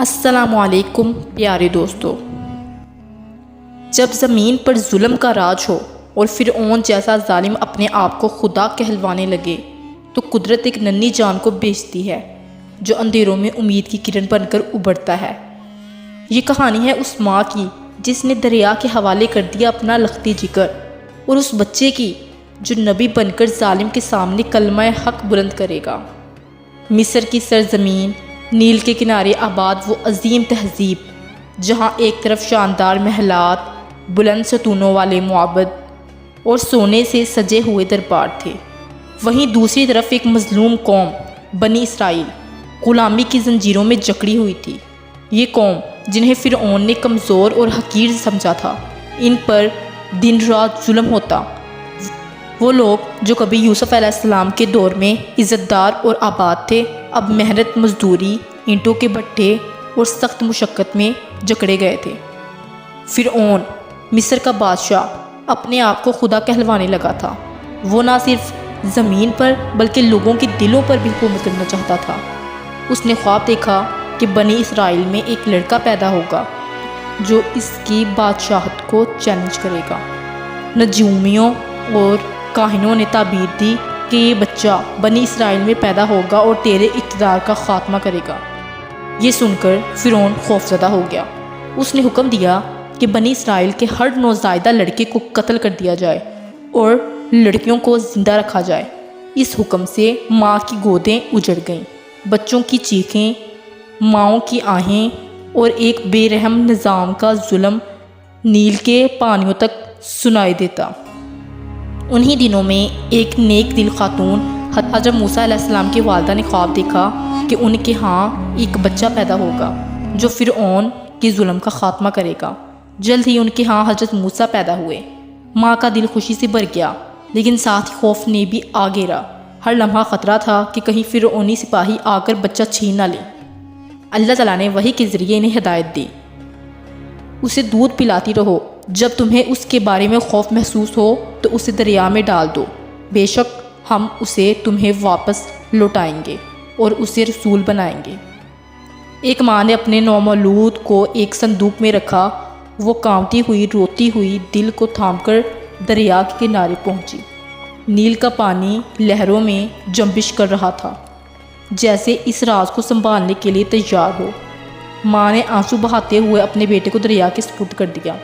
السلام علیکم پیارے دوستو۔ جب زمین پر ظلم کا راج ہو اور فرعون جیسا ظالم اپنے آپ کو خدا کہلوانے لگے تو قدرت ایک ننھی جان کو بھیجتی ہے جو اندھیروں میں امید کی کرن بن کر ابھرتا ہے۔ یہ کہانی ہے اس ماں کی جس نے دریا کے حوالے کر دیا اپنا لختی جگر، اور اس بچے کی جو نبی بن کر ظالم کے سامنے کلمہ حق بلند کرے گا۔ مصر کی سرزمین، نیل کے کنارے آباد وہ عظیم تہذیب جہاں ایک طرف شاندار محلات، بلند ستونوں والے معبد اور سونے سے سجے ہوئے دربار تھے، وہیں دوسری طرف ایک مظلوم قوم بنی اسرائیل غلامی کی زنجیروں میں جکڑی ہوئی تھی۔ یہ قوم جنہیں فرعون نے کمزور اور حقیر سمجھا تھا، ان پر دن رات ظلم ہوتا۔ وہ لوگ جو کبھی یوسف علیہ السلام کے دور میں عزت دار اور آباد تھے، اب محنت مزدوری، اینٹوں کے بھٹے اور سخت مشقت میں جکڑے گئے تھے۔ فرعون مصر کا بادشاہ اپنے آپ کو خدا کہلوانے لگا تھا۔ وہ نہ صرف زمین پر بلکہ لوگوں کے دلوں پر بھی حکومت کرنا چاہتا تھا۔ اس نے خواب دیکھا کہ بنی اسرائیل میں ایک لڑکا پیدا ہوگا جو اس کی بادشاہت کو چیلنج کرے گا۔ نجومیوں اور کاہنوں نے تعبیر دی کہ یہ بچہ بنی اسرائیل میں پیدا ہوگا اور تیرے اقتدار کا خاتمہ کرے گا۔ یہ سن کر فرعون خوفزدہ ہو گیا۔ اس نے حکم دیا کہ بنی اسرائیل کے ہر نوزائیدہ لڑکے کو قتل کر دیا جائے اور لڑکیوں کو زندہ رکھا جائے۔ اس حکم سے ماں کی گودیں اجڑ گئیں، بچوں کی چیخیں، ماؤں کی آہیں اور ایک بے رحم نظام کا ظلم نیل کے پانیوں تک سنائی دیتا۔ انہی دنوں میں ایک نیک دل خاتون حضرت موسیٰ علیہ السلام کی والدہ نے خواب دیکھا کہ ان کے ہاں ایک بچہ پیدا ہوگا جو فرعون کے ظلم کا خاتمہ کرے گا۔ جلد ہی ان کے ہاں حضرت موسیٰ پیدا ہوئے۔ ماں کا دل خوشی سے بھر گیا، لیکن ساتھ ہی خوف نے بھی آ گھیرا۔ ہر لمحہ خطرہ تھا کہ کہیں فرعونی سپاہی آ کر بچہ چھین نہ لیں۔ اللہ تعالیٰ نے وحی کے ذریعے انہیں ہدایت دی، اسے دودھ پلاتی رہو، جب تمہیں اس کے بارے میں خوف محسوس ہو تو اسے دریا میں ڈال دو، بے شک ہم اسے تمہیں واپس لوٹائیں گے اور اسے رسول بنائیں گے۔ ایک ماں نے اپنے نومولود کو ایک صندوق میں رکھا۔ وہ کانپتی ہوئی، روتی ہوئی دل کو تھام کر دریا کے کنارے پہنچی۔ نیل کا پانی لہروں میں جنبش کر رہا تھا، جیسے اس راز کو سنبھالنے کے لیے تیار ہو۔ ماں نے آنسو بہاتے ہوئے اپنے بیٹے کو دریا کے سپرد کر دیا۔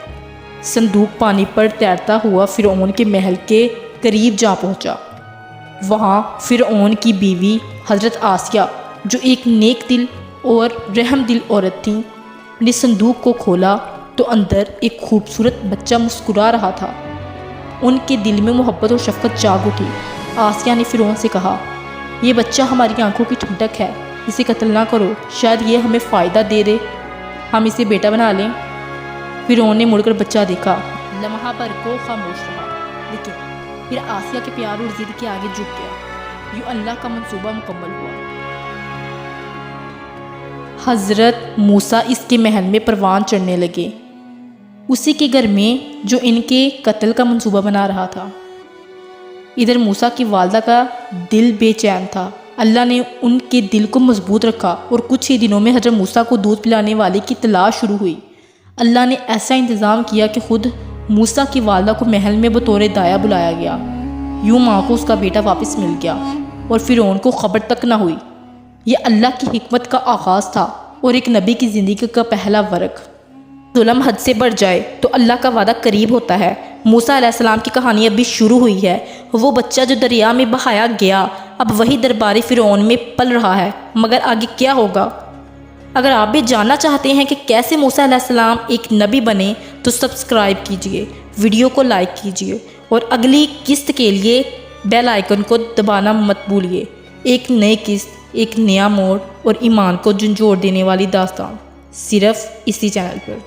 صندوق پانی پر تیرتا ہوا فرعون کے محل کے قریب جا پہنچا۔ وہاں فرعون کی بیوی حضرت آسیہ جو ایک نیک دل اور رحم دل عورت تھیں، نے صندوق کو کھولا تو اندر ایک خوبصورت بچہ مسکرا رہا تھا۔ ان کے دل میں محبت اور شفقت جاگ اٹھی۔ آسیہ نے فرعون سے کہا، یہ بچہ ہماری آنکھوں کی ٹھنڈک ہے، اسے قتل نہ کرو، شاید یہ ہمیں فائدہ دے دے، ہم اسے بیٹا بنا لیں۔ فرعون نے مڑ کر بچہ دیکھا، لمحہ بھر کو خاموش رہا، لیکن پھر آسیہ کے پیار اور ضد کے آگے جھک گیا۔ یوں اللہ کا منصوبہ مکمل ہوا۔ حضرت موسیٰ اس کے محل میں پروان چڑھنے لگے، اسی کے گھر میں جو ان کے قتل کا منصوبہ بنا رہا تھا۔ ادھر موسیٰ کی والدہ کا دل بے چین تھا۔ اللہ نے ان کے دل کو مضبوط رکھا اور کچھ ہی دنوں میں حضرت موسیٰ کو دودھ پلانے والے کی تلاش شروع ہوئی۔ اللہ نے ایسا انتظام کیا کہ خود موسیٰ کی والدہ کو محل میں بطور دایا بلایا گیا۔ یوں ماں کو اس کا بیٹا واپس مل گیا اور فرعون کو خبر تک نہ ہوئی۔ یہ اللہ کی حکمت کا آغاز تھا اور ایک نبی کی زندگی کا پہلا ورق۔ ظلم حد سے بڑھ جائے تو اللہ کا وعدہ قریب ہوتا ہے۔ موسیٰ علیہ السلام کی کہانی ابھی شروع ہوئی ہے۔ وہ بچہ جو دریا میں بہایا گیا اب وہی دربار فرعون میں پل رہا ہے، مگر آگے کیا ہوگا؟ اگر آپ بھی جاننا چاہتے ہیں کہ کیسے موسیٰ علیہ السلام ایک نبی بنے تو سبسکرائب کیجئے، ویڈیو کو لائک کیجئے اور اگلی قسط کے لیے بیل آئیکن کو دبانا مت بھولیے۔ ایک نئی قسط، ایک نیا موڑ اور ایمان کو جھنجھوڑ دینے والی داستان، صرف اسی چینل پر۔